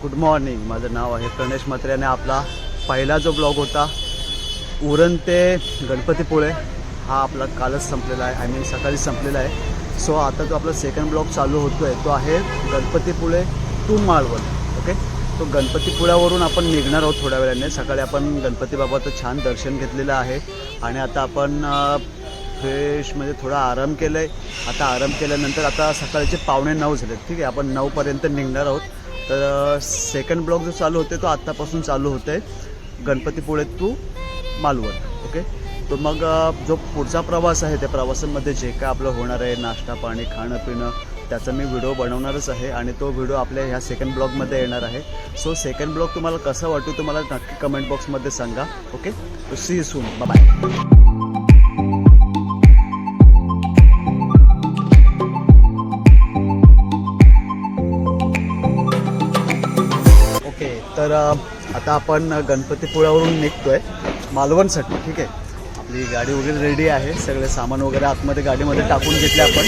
Good morning. माझं नाव आहे प्रणेश म्हात्रे आणि आपला पहिला जो ब्लॉग होता उरण ते गणपतीपुळे हा आपला कालच संपलेला आहे. आय मीन सकाळी संपलेला आहे. सो आता जो आपला सेकंड ब्लॉग चालू होतो आहे तो आहे गणपतीपुळे टू मालवण. ओके, तो गणपतीपुळ्यावरून आपण निघणार आहोत थोड्या वेळाने. सकाळी आपण गणपती बाबाचं छान दर्शन घेतलेलं आहे आणि आता आपण फ्रेश म्हणजे थोडा आराम केला आहे. आता आराम केल्यानंतर आता सकाळचे 8:45 झाले. ठीक आहे, आपण 9पर्यंत निघणार आहोत. तर सेकंड ब्लॉग जो चालू होते तो आत्तापासून चालू होते गणपतीपुळे टू मालवण. ओके, तो मग जो पुढचा प्रवास आहे त्या प्रवासामध्ये जे काय आपलं होणार आहे नाश्ता पाणी खाणं पिणं त्याचा मी व्हिडिओ बनवणारच आहे आणि तो व्हिडिओ आपल्या ह्या सेकंड ब्लॉगमध्ये येणार आहे. सो सेकंड ब्लॉग तुम्हाला कसा वाटतो तुम्हाला नक्की कमेंट बॉक्समध्ये सांगा. ओके, तो सी यू सून. बाय. तर आता आपण गणपतीपुळ्यावरून निघतोय मालवणसाठी. ठीक आहे, आपली गाडी वगैरे रेडी आहे. सगळे सामान वगैरे आतमध्ये गाडीमध्ये टाकून घेतले आपण.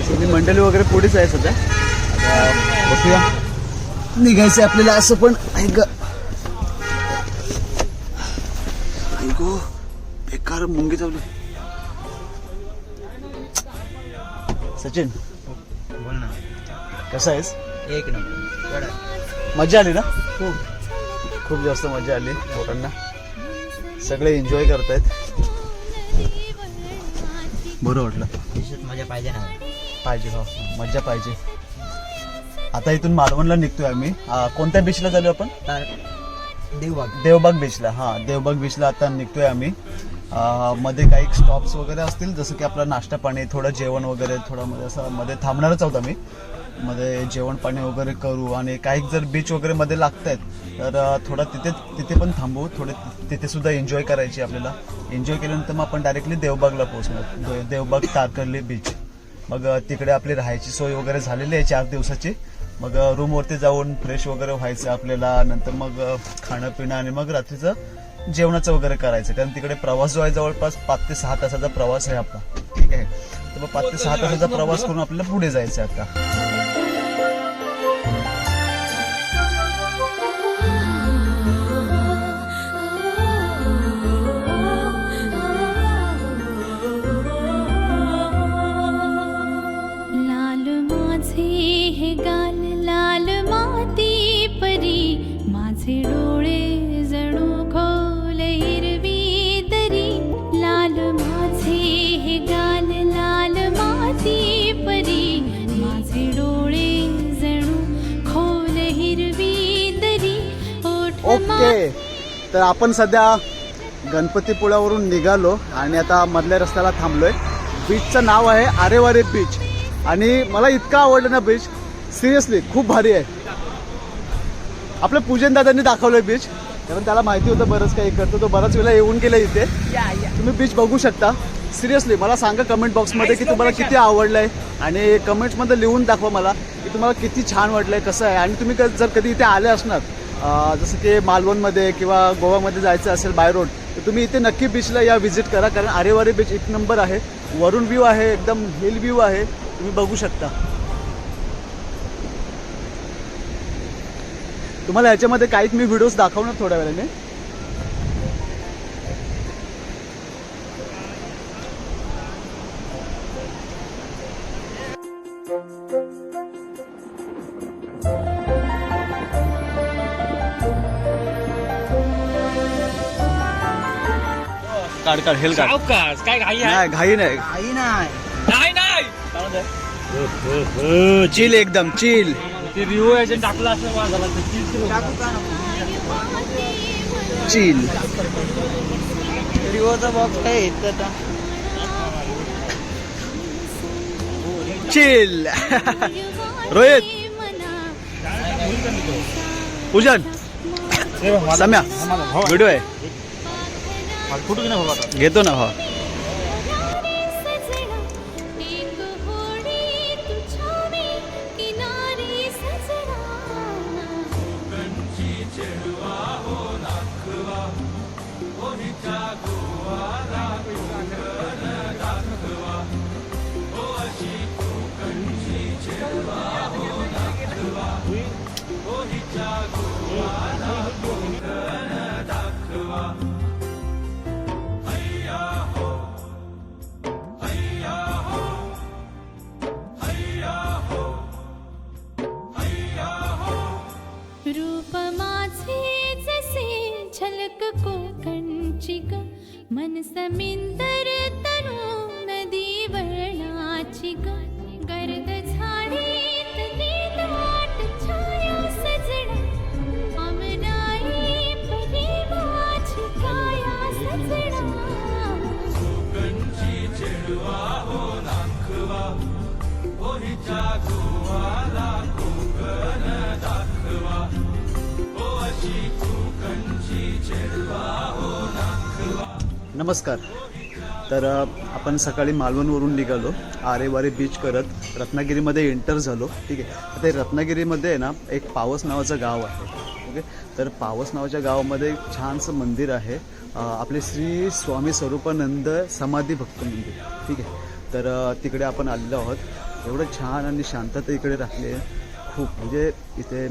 सगळी मंडळी वगैरे पुढेच आहे सध्या. आता बघूया निघायचं आपल्याला. असं पण ऐक बेकार मुंगी चालू. सचिन बोल ना. कसा आहेस? एक नंबर. मजा आली ना? खूप जास्त मजा आली. लोकांना सगळे एन्जॉय करतायत. बरं वाटलं. मजा पाहिजे ना. पाहिजे हो, मजा पाहिजे. आता इथून मालवणला निघतोय आम्ही. कोणत्या बीचला झालो आपण? देवबाग बीचला. हां, देवबाग बीचला आता निघतोय आम्ही. मध्ये काही स्टॉप्स वगैरे असतील जसं की आपला नाश्ता पाणी थोडं जेवण वगैरे थोडं मध्ये असं मध्ये थांबणारच आहोत आम्ही. मध्ये जेवण पाणी वगैरे करू आणि काही जर बीच वगैरे मध्ये लागत आहेत तर थोडं तिथे पण थांबू. थोडे तिथे सुद्धा एन्जॉय करायची आपल्याला. एन्जॉय केल्यानंतर मग आपण डायरेक्टली देवबागला पोहोचणार. देवबाग तारकर्ली बीच. मग तिकडे आपली राहायची सोय वगैरे झालेली आहे 4 दिवसाची. मग रूमवरती जाऊन फ्रेश वगैरे व्हायचं आपल्याला. नंतर मग खाणं पिणं आणि मग रात्रीचं जेवणाचं वगैरे करायचं. कारण तिकडे प्रवास जो आहे जवळपास 5 ते 6 तासाचा प्रवास आहे आपला. ठीक आहे, तर मग 5 ते 6 तासाचा प्रवास करून आपल्याला पुढे जायचं आहे आता. डोळे जणू खोल हिरवी दरी लाल माझे हे गाल लाल माती परी माझे डोळे जणू खोल हिरवी दरी. ओके, तर आपण सध्या गणपतीपुळ्यावरून निघालो आणि आता मधल्या रस्त्याला थांबलोय. बीचचं नाव आहे आरेवारे बीच आणि मला इतकं आवडलं ना बीच. सिरियसली खूप भारी आहे. आपल्या पूजन दादांनी दाखवलंय बीच कारण त्याला माहिती होतं बरंच काही करतो. तो बराच वेळा येऊन गेला इथे. तुम्ही बीच बघू शकता. सिरियसली मला सांगा कमेंट बॉक्समध्ये की तुम्हाला किती आवडलंय आणि कमेंट्समध्ये लिहून दाखवा मला की तुम्हाला किती छान वाटलंय कसं आहे. आणि तुम्ही जर कधी इथे आले असणार जसं की मालवणमध्ये किंवा गोवामध्ये जायचं असेल बाय रोड तर तुम्ही इथे नक्की बीचला या व्हिजिट करा. कारण आरेवारे बीच 1 नंबर आहे. वरून व्ह्यू आहे, एकदम हिल व्ह्यू आहे. तुम्ही बघू शकता. तुम्हाला याच्यामध्ये काहीच मी व्हिडिओज दाखवणार थोड्या वेळाने. काढ काढ हेल काढ. काय घाई नाही घाई नाही. घाई नाही. चिल एकदम चिल. ते रिओ एजंट टाकला असं माझा चिल. रिओचा बॉक्स काय येत चिल. रोहित पूजन सम्या व्हिडिओ आहे घेतो ना. हा मन समिंदर तनु नदी वर्णाची गर्द झाडीत नीदाट छाया सजणा अमराई परी माझी काया सजणा नमस्कार. तर आपण सकाळी मालवणवरून निघालो, आरेवारे बीच करत रत्नागिरीमध्ये एंटर झालो. ठीक आहे. आता रत्नागिरीमध्ये आहे ना एक पावस नावाचं गाव आहे. ओके. तर पावस नावाच्या गावामध्ये एक छानसं मंदिर आहे, आपले श्री स्वामी स्वरूपानंद समाधी भक्त मंदिर. ठीक आहे. तर तिकडे आपण आलेलो आहोत. एवढं छान आणि शांतता इकडे राखली आहे खूप. म्हणजे इथे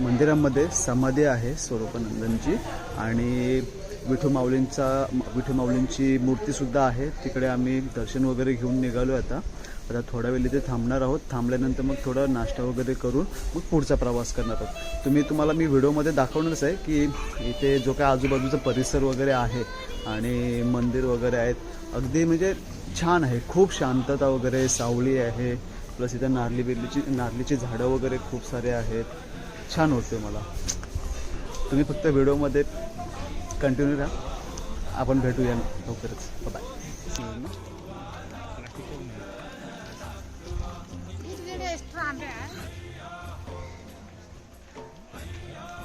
मंदिरामध्ये समाधी आहे स्वरूपानंदांची आणि विठू माऊलींची मूर्तीसुद्धा आहे. तिकडे आम्ही दर्शन वगैरे घेऊन निघालो. आता थोडा वेळ इथे थांबणार आहोत. थांबल्यानंतर मग थोडा नाश्ता वगैरे करून मग पुढचा प्रवास करणार आहोत. तुम्हाला मी व्हिडिओमध्ये दाखवणारच आहे की इथे जो काय आजूबाजूचा परिसर वगैरे आहे आणि मंदिर वगैरे आहेत, अगदी म्हणजे छान आहे. खूप शांतता वगैरे, सावली आहे, प्लस इथे नारळीची झाडं वगैरे खूप सारे आहेत. छान होते मला. तुम्ही फक्त व्हिडिओमध्ये कंटिन्यू राहा. आपण भेटूया लवकरच. बाय.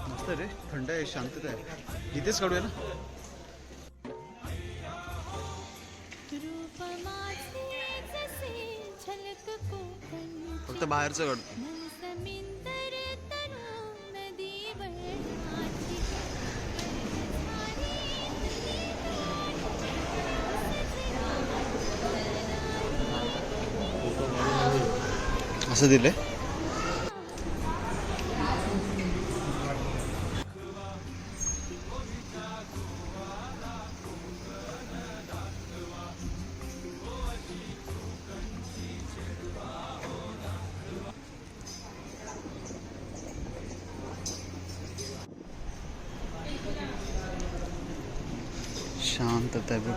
मस्त रे, थंड आहे, शांतता आहे. इथेच काढूया ना. रूप माझे जसे झलक कोकण फक्त बाहेरचं काढतो. मन समिंदर तनु नदी वर्णाची असं दिलंय. शांतता आहे बघ.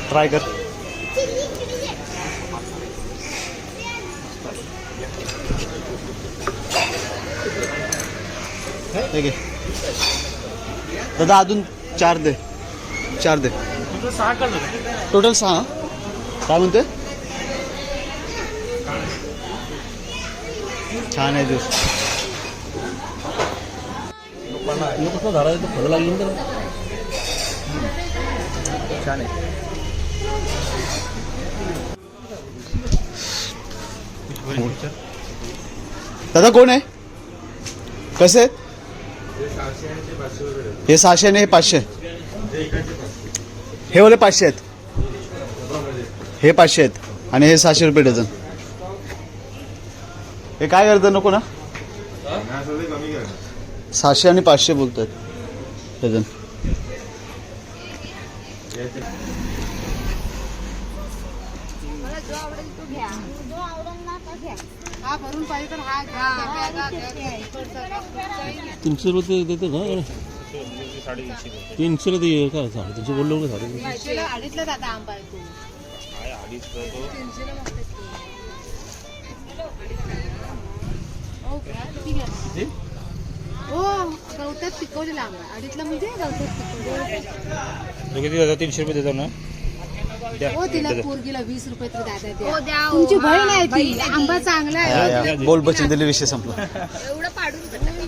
ट्राय कर. ठीक आहे दादा, अजून 4 दे. टोटल 6. काय म्हणते? छान आहे ज्यूस. छान आहे. दादा कोण आहे? कसे आहेत? हे 600 आणि हे 500. हे वाले 500 आहेत. हे 500 आहेत आणि हे 600 रुपये डझन. हे काय करतं नको ना? 600 आणि 500 बोलतात डझन. जो आवडेल तो घ्या, जो आवडेल ना तो घ्या. हा भरून पाहिजे तर हा घ्या. 300 रुपये देते का? 300 दे का? 350 बोललो का? 350 अडीचला दादा आंबा आहे तो. हो गवतात पिकवलेला आंबा. अडीचला म्हणजे गवतात पिकवलेला. 300 रुपये देतो ना. हो तिला पोरगीला 20 रुपये तर दादा द्या. तुमची बहीण आहे ती. आंबा चांगला आहे. बोल बचन दिले, विषय संपला. एवढं पाडून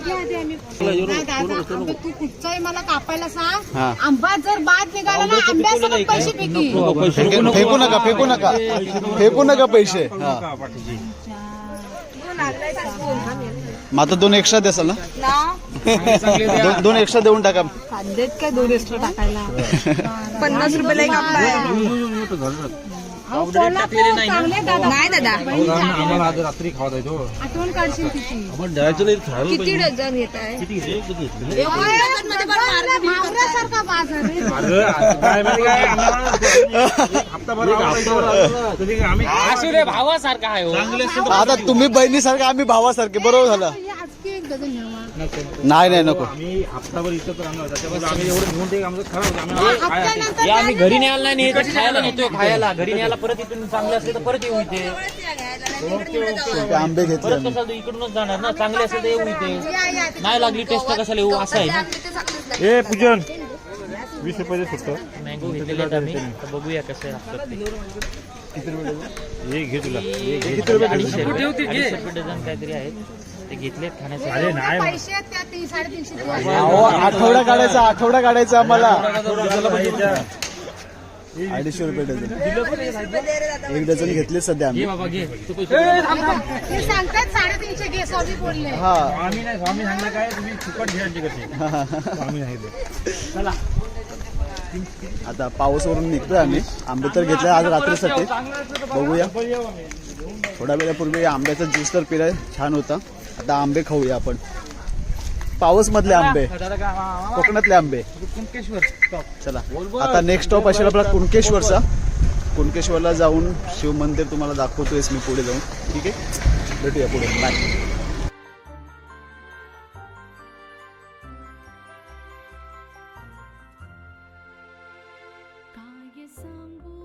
घ्या ते आम्ही. नाही दादा, आंबा तू कुठचाही मला कापायला सांग. हा. आंबा जर बाद निघाला ना, आंब्यासोबत पैसे पैकी. फेकू नका पैसे. हा. लागलाय मग आता 2 एक्स्ट्रा देसाल ना? दोन एक्स्ट्रा देऊन टाका. कांद्यात काय 2 एक्स्ट्रा टाकायला 50 रुपयाला एक आंबा आहे. नाही दादा आम्हाला आज रात्री खावा जायचो. आठवण काढशील तिची. आपण द्यायचं नाही खायला किती पाहिजे. डझन घेत आहे? किती घेतले? किती घेतले? मावऱ्यासारखा बाजार आहे. काय माहिती काय हप्ताभर भावासारखा आहे हो. आता तुम्ही बहिणीसारखे आम्ही भावासारखे. बरोबर झालं. हे आज की एक डझन घ्यावा. नाही नको. आम्ही हप्ताभर इथं तर आणलं त्याच्याबद्दल आम्ही एवढं घेऊन ते आमचं खराब होतं. आम्ही हप्त्यानंतर हे आम्ही घरी न्यायला नाही नेत, खायला नेतोय. खायला घरी न्यायला परत इथून चांगले असले तर परत येऊ इथे. आंबे घेतले परत कशाला इकडूनच जाणार ना. चांगले असेल तर येऊ इथे. नाही लागली टेस्ट कशाला येऊ असं आहे ना. ए पूजन 20 रुपये सुटतं. मँगो घेतलेले आहेत आम्ही. तर बघूया कसं असतात ते. हे घे तुला. 250 रुपये डझन काहीतरी आहेत ते घेतलेत खाण्यासाठी. अरे नाही पैसे आहेत त्या 300-350 दिवस. आठवडा काढायचा आम्हाला. 250 रुपये डझन. 1 डझन घेतले सध्या आम्ही. घे बाबा घे. तू पैसे ते सांगतात 350 घे सॉरी बोलले. हा स्वामी नाही स्वामी सांगलं काय तुम्ही फुकट घ्यायची कशी स्वामी सांगितलं. चला. आता पाऊस वरून निघतोय आम्ही. आंबे तर घेतले आज रात्रीसाठी. बघूया. थोड्या वेळापूर्वी आंब्याचा ज्यूस तर पिलाय छान होता. आता आंबे खाऊया आपण. पाऊस मधले आंबे, कोकणातले आंबे. चला आता नेक्स्ट स्टॉप असेल आपला कुणकेश्वरचा. कुणकेश्वरला जाऊन शिव मंदिर तुम्हाला दाखवतोयस मी पुढे जाऊन. ठीक आहे, भेटूया पुढे. बाय. काय सांगू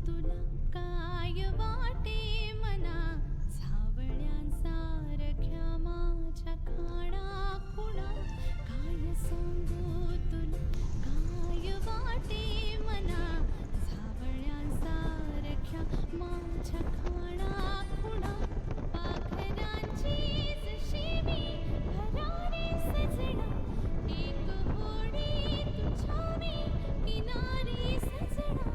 तुला काय वाटे मना सावळ्यांसारख्या माझ्या खाणा खुणा. काय सांगू तुला काय वाटे मना सावळ्यांसारख्या माझ्या खाणा खुणा. पाखरांची जशी मी भरारी सजना एक होडी तुझ्या मी किनारी सजना.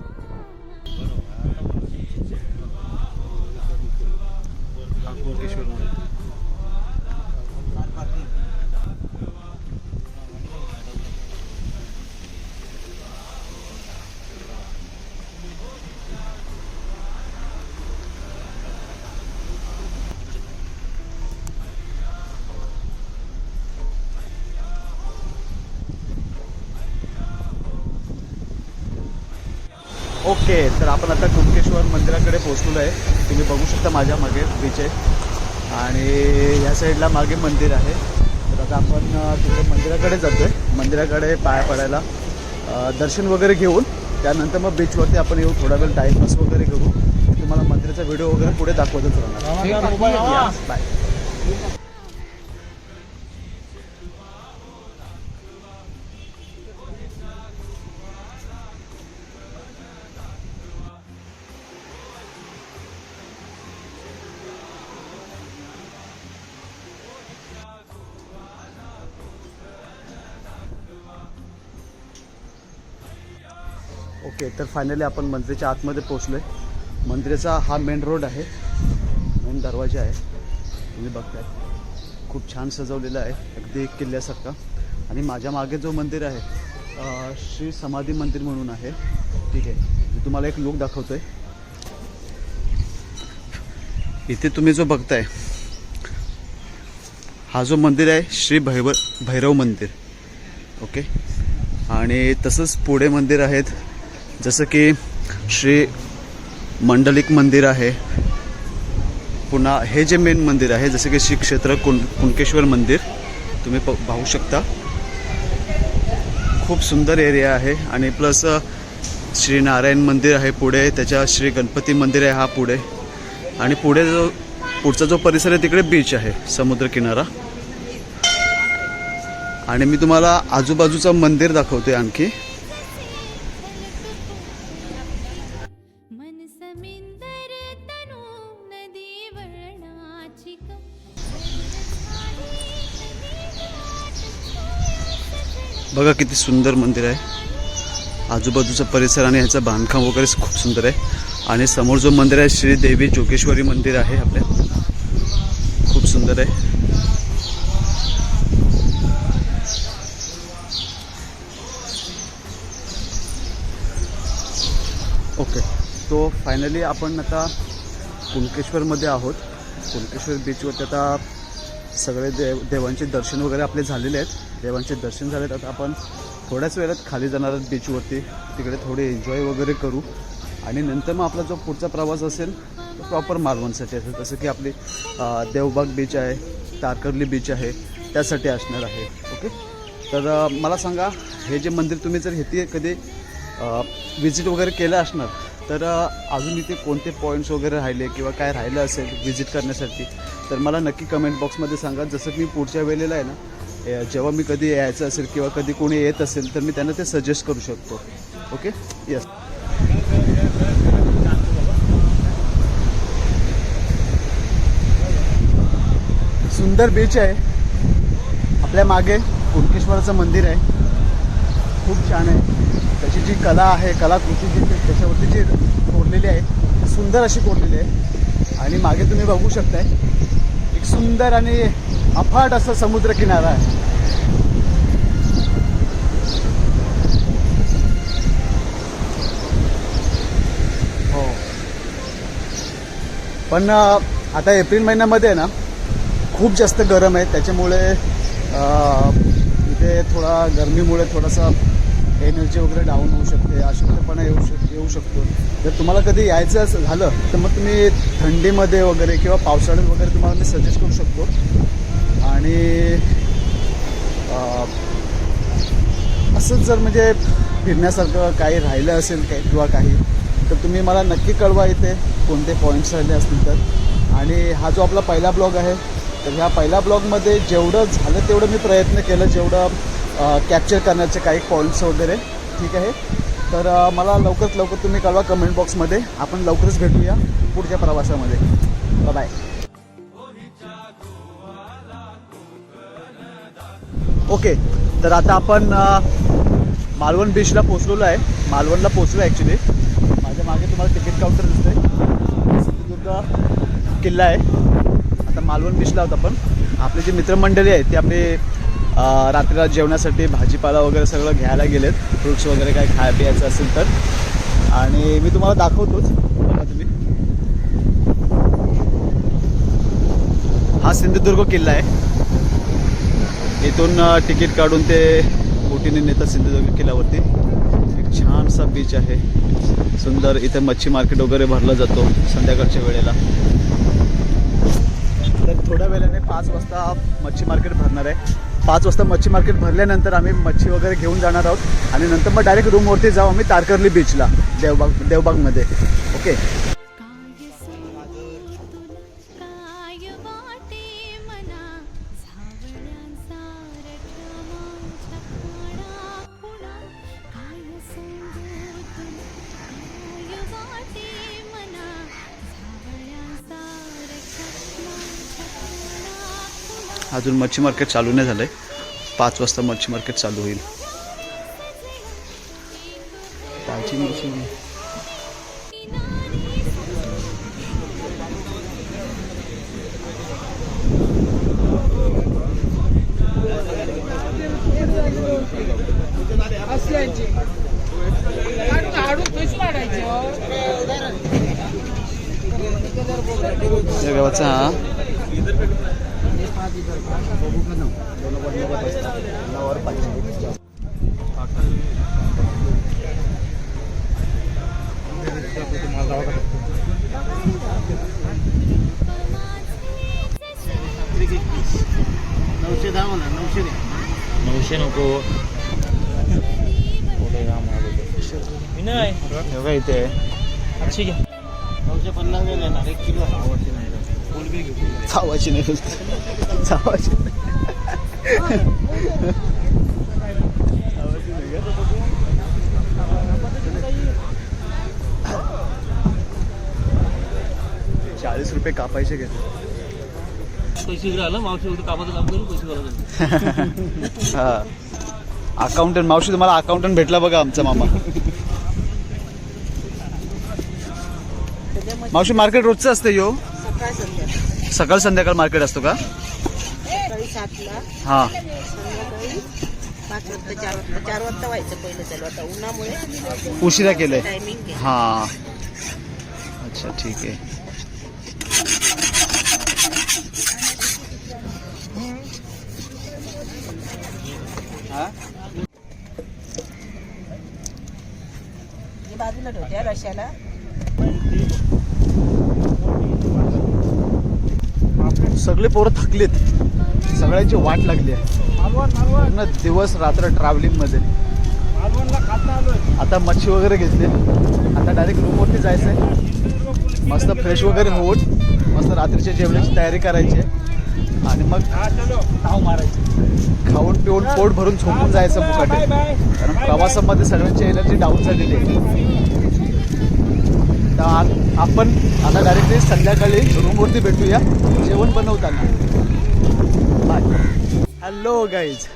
ओके, तर आपण आता कुणकेश्वर मंदिराकडे पोहोचलेलो आहे. तुम्ही बघू शकता माझ्या मागे बीच आहे आणि ह्या साईडला मागे मंदिर आहे. तर आता आपण तिकडे मंदिराकडे जातोय. मंदिराकडे पाया पडायला दर्शन वगैरे घेऊन त्यानंतर मग बीचवरती आपण येऊ. थोडा वेळ टाईमपास वगैरे करू. तुम्हाला मंदिराचा व्हिडिओ वगैरे पुढे दाखवतच राहणार. बाय. ओके, तर फायनली आपण मंदिराच्या आतमध्ये पोहोचलो आहे. मंदिराचा हा मेन रोड आहे, मेन दरवाजा आहे. तुम्ही बघताय खूप छान सजवलेला आहे, अगदी एक किल्ल्यासारखा. आणि माझ्या मागे जो मंदिर आहे श्री समाधी मंदिर म्हणून आहे. ठीक आहे, मी तुम्हाला एक लुक दाखवतोय. इथे तुम्ही जो बघताय हा जो मंदिर आहे श्री भैरव मंदिर. ओके, आणि तसंच पुढे मंदिर आहेत जसं की श्री मंडलिक मंदिर आहे. पुन्हा हे जे मेन मंदिर आहे जसं की श्री क्षेत्र कुणकेश्वर मंदिर तुम्ही पाहू शकता. खूप सुंदर एरिया आहे. आणि प्लस श्री नारायण मंदिर आहे पुढे, त्याच्या श्री गणपती मंदिर आहे हा पुढे. आणि पुढे पुढचा जो परिसर आहे तिकडे बीच आहे, समुद्रकिनारा. आणि मी तुम्हाला आजूबाजूचं मंदिर दाखवते आणखी. मन समिंदर तनु नदी वळणाची ग. बघा किती सुंदर मंदिर आहे. आजूबाजूचा परिसर आणि ह्याचं बांधकाम वगैरे खूप सुंदर आहे. आणि समोर जो मंदिर आहे श्री देवी जोगेश्वरी मंदिर आहे आपल्या, खूप सुंदर आहे. सो फायनली आपण आता कुणकेश्वरमध्ये आहोत. कुणकेश्वर बीचवरती आता सगळे देवांचे दर्शन वगैरे आपले झालेले आहेत. देवांचे दर्शन झालेत. आता आपण थोड्याच वेळात खाली जाणार आहोत बीचवरती. तिकडे थोडे एन्जॉय वगैरे करू आणि नंतर मग आपला जो पुढचा प्रवास असेल तो प्रॉपर मालवणसाठी असेल. जसं की आपली देवबाग बीच आहे, तारकर्ली बीच आहे, त्यासाठी असणार आहे. ओके. तर मला सांगा, हे जे मंदिर तुम्ही जर इथे कधी विजिट वगैरे केलं असणार तर अजून इथे कोणते पॉईंट्स वगैरे राहिले किंवा काय राहिलं असेल विजिट करण्यासाठी तर मला नक्की कमेंट बॉक्समध्ये सांगा. जसं मी पुढच्या वेळेला आहे ना, जेव्हा मी कधी यायचं असेल किंवा कधी कोणी येत असेल तर मी त्यांना ते सजेस्ट करू शकतो. ओके. यस. सुंदर बीच आहे. आपल्या मागे कुणकेश्वराचं मंदिर आहे. खूप छान आहे. त्याची जी कला आहे, कलाकृती जी त्याच्यावरती जी कोरलेली आहे सुंदर अशी कोरलेली आहे. आणि मागे तुम्ही बघू शकताय एक सुंदर आणि अफाट असा समुद्र किनारा आहे. हो. पण आता एप्रिल महिन्यामध्ये ना खूप जास्त गरम आहे. त्याच्यामुळे इथे थोडा गरमीमुळे थोडासा एनर्जी वगैरे डाऊन होऊ शकते, अशक्तपणा येऊ शकतो. जर तुम्हाला कधी यायचं असं झालं तर मग तुम्ही थंडीमध्ये वगैरे किंवा पावसाळ्यात वगैरे तुम्हाला मी सजेस्ट करू शकतो. आणि असंच जर म्हणजे फिरण्यासारखं काही राहिलं असेल किंवा काही तर तुम्ही मला नक्की कळवा इथे कोणते पॉईंट्स राहिले असतील तर. आणि हा जो आपला पहिला ब्लॉग आहे तर ह्या पहिल्या ब्लॉगमध्ये जेवढं झालं तेवढं मी प्रयत्न केलं, जेवढं कॅप्चर करण्याचे काही पॉईंट्स वगैरे. ठीक आहे. तर मला लवकरात लवकर तुम्ही कळवा कमेंट बॉक्समध्ये. आपण लवकरच भेटूया पुढच्या प्रवासामध्ये. बाय. ओके. तर आता आपण मालवण बीचला पोचलेलो आहे. मालवणला पोचलो आहे ॲक्च्युली. माझ्या मागे तुम्हाला तिकीट काउंटर दिसतंय. सिंधुदुर्ग किल्ला आहे. आता मालवण बीचला आहोत आपण. आपले जे मित्रमंडळी आहेत ते आपले रात्रीला जेवणासाठी भाजीपाला वगैरे सगळं घ्यायला गेलेत. फ्रूट्स वगैरे काय खाय प्यायचं असेल तर. आणि मी तुम्हाला दाखवतोच. बघा तुम्ही, हा सिंधुदुर्ग किल्ला आहे. इथून तिकीट काढून ते बोटीने नेतात सिंधुदुर्ग किल्ल्यावरती. एक छानसा बीच आहे, सुंदर. इथे मच्छी मार्केट वगैरे भरला जातो संध्याकाळच्या वेळेला. तर थोड्या वेळाने 5 वाजता मच्छी मार्केट भरणार आहे. 5 वाजता मच्छी मार्केट भरल्यानंतर आम्ही मच्छी वगैरे घेऊन जाणार आहोत आणि नंतर मग डायरेक्ट रूमवरती जाऊ आम्ही तारकर्ली बीचला, देवबागमध्ये. ओके. अजून मच्छी मार्केट चालू नाही झालं आहे. 5 वाजता मच्छी मार्केट चालू होईल. ताजी मच्छी गावाचा. हा नऊशे नको. नाही बघा इथे 800 घ्या. 950 देणार. 1 किलो हवाची नाही. फुलबी घेऊ. चावायची नाही. चावायची नाही. 40 रुपये कापायचे घेतो. पैसे राहिलं मावशी होती कामाचं काम करू पैसे घालत. हा. अकाउंटंट मावशी, तुम्हाला अकाउंटंट भेटला बघा आमचा मामा. मावशी मार्केट रोजचं असतं यो? सकाळ संध्याकाळ मार्केट असतो का? सकाळी 7ला. हां. संध्याकाळी 5 वाजता 4 वाजता व्हायचं पहिलं चालू. आता उन्हामुळे उशिरा केलंय. टायमिंग हां. अच्छा ठीक आहे. हे बाजूला ठेवते या रश्याला. सगळे पोरं थकलेत, सगळ्यांची वाट लागली आहे. पूर्ण दिवस रात्र ट्रॅव्हलिंगमध्ये. आता मच्छी वगैरे घेतली, आता डायरेक्ट रूमवरती जायचं आहे. मस्त फ्रेश वगैरे होऊन मस्त रात्रीच्या जेवणाची तयारी करायची आहे आणि मग ताव मारायची, खाऊन पिऊन पोट भरून झोपून जायचं मुकाटे. कारण प्रवासामध्ये सगळ्यांची एनर्जी डाऊन झालेली आहे. तर आपण आता डायरेक्टली संध्याकाळी रूमवरती भेटूया जेवण बनवताना. बाय. हॅलो गाईज,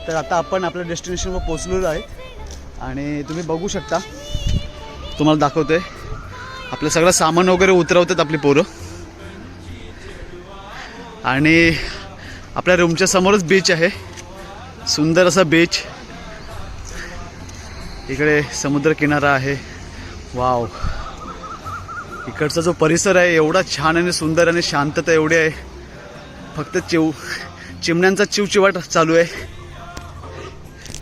तर आता आपण आपल्या डेस्टिनेशनवर पोचलेलो आहे आणि तुम्ही बघू शकता, तुम्हाला दाखवतोय आपलं सगळं सामान वगैरे उतरवतात आपली पोरं. आणि आपल्या रूमच्या समोरच बीच आहे, सुंदर असा बीच. इकडे समुद्र किनारा आहे. वाव, इकडचा जो परिसर आहे एवढा छान आणि सुंदर आणि शांतता एवढी आहे. फक्त चिमण्यांचा चिवचिवाट चालू आहे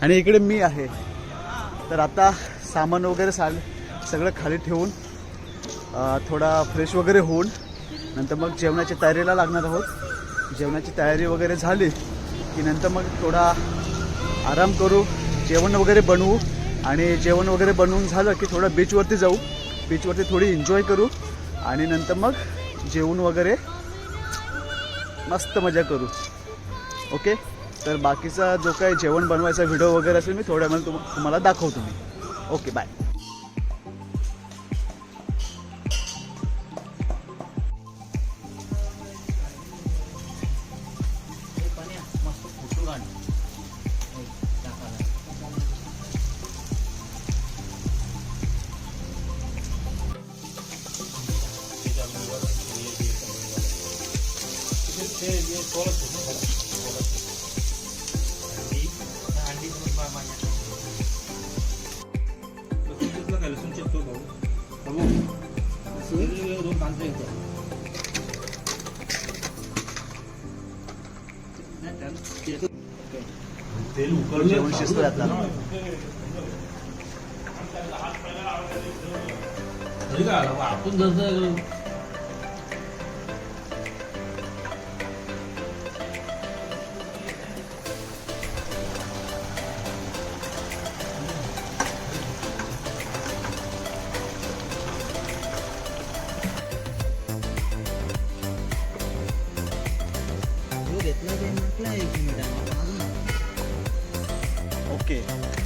आणि इकडे मी आहे. तर आता सामान वगैरे सगळं खाली ठेवून थोडा फ्रेश वगैरे होऊन नंतर मग जेवणाची तयारीला लागणार आहोत. जेवणाची तयारी वगैरे झाली की नंतर मग थोडा आराम करू, जेवण वगैरे बनवू आणि जेवण वगैरे बनवून झालं की थोडं बीचवरती जाऊ, बीचवरती थोडी एन्जॉय करू आणि नंतर मग जेवण वगैरे मस्त मजा करू. ओके, तर बाकीचा जो काही जेवण बनवायचा व्हिडिओ वगैरे असेल मी थोड्या वेळाने तुम्हाला दाखवतो मी. Okay, bye. जेवण शिजतोय आता. आपण जसं ओके,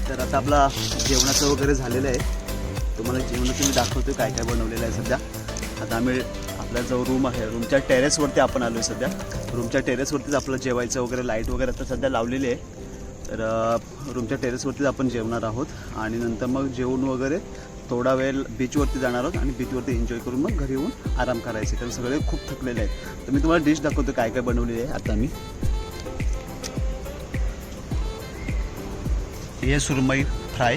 तर आता आपला जेवणाचं वगैरे झालेलं आहे. तुम्हाला जेवणाचं मी दाखवतो काय काय बनवलेलं आहे सध्या. आता आम्ही आपला जो रूम आहे रूमच्या टेरेसवरती आपण आलो आहे सध्या. रूमच्या टेरेसवरतीच आपलं जेवायचं वगैरे लाईट वगैरे आता सध्या लावलेली आहे. तर रूमच्या टेरेसवरतीच आपण जेवणार आहोत आणि नंतर मग जेवण वगैरे थोडा वेळ बीचवरती जाणार आहोत आणि बीचवरती एन्जॉय करून मग घरी येऊन आराम करायचे, कारण सगळे खूप थकलेले आहेत. तर मी तुम्हाला डिश दाखवतो काय काय बनवलेली आहे. आता मी हे सुरमई फ्राय,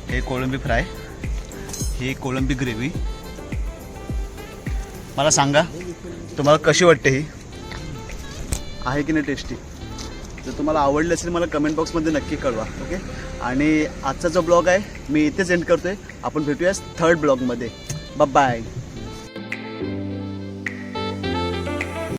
हे कोळंबी फ्राय, ही कोळंबी ग्रेव्ही. मला सांगा तुम्हाला कशी वाटते, ही आहे की नाही टेस्टी. जर तुम्हाला आवडलं असेल मला कमेंट बॉक्समध्ये नक्की कळवा. ओके, आणि आजचा जो ब्लॉग आहे मी इथेच एंड करतोय. आपण भेटूया थर्ड ब्लॉगमध्ये. बाय.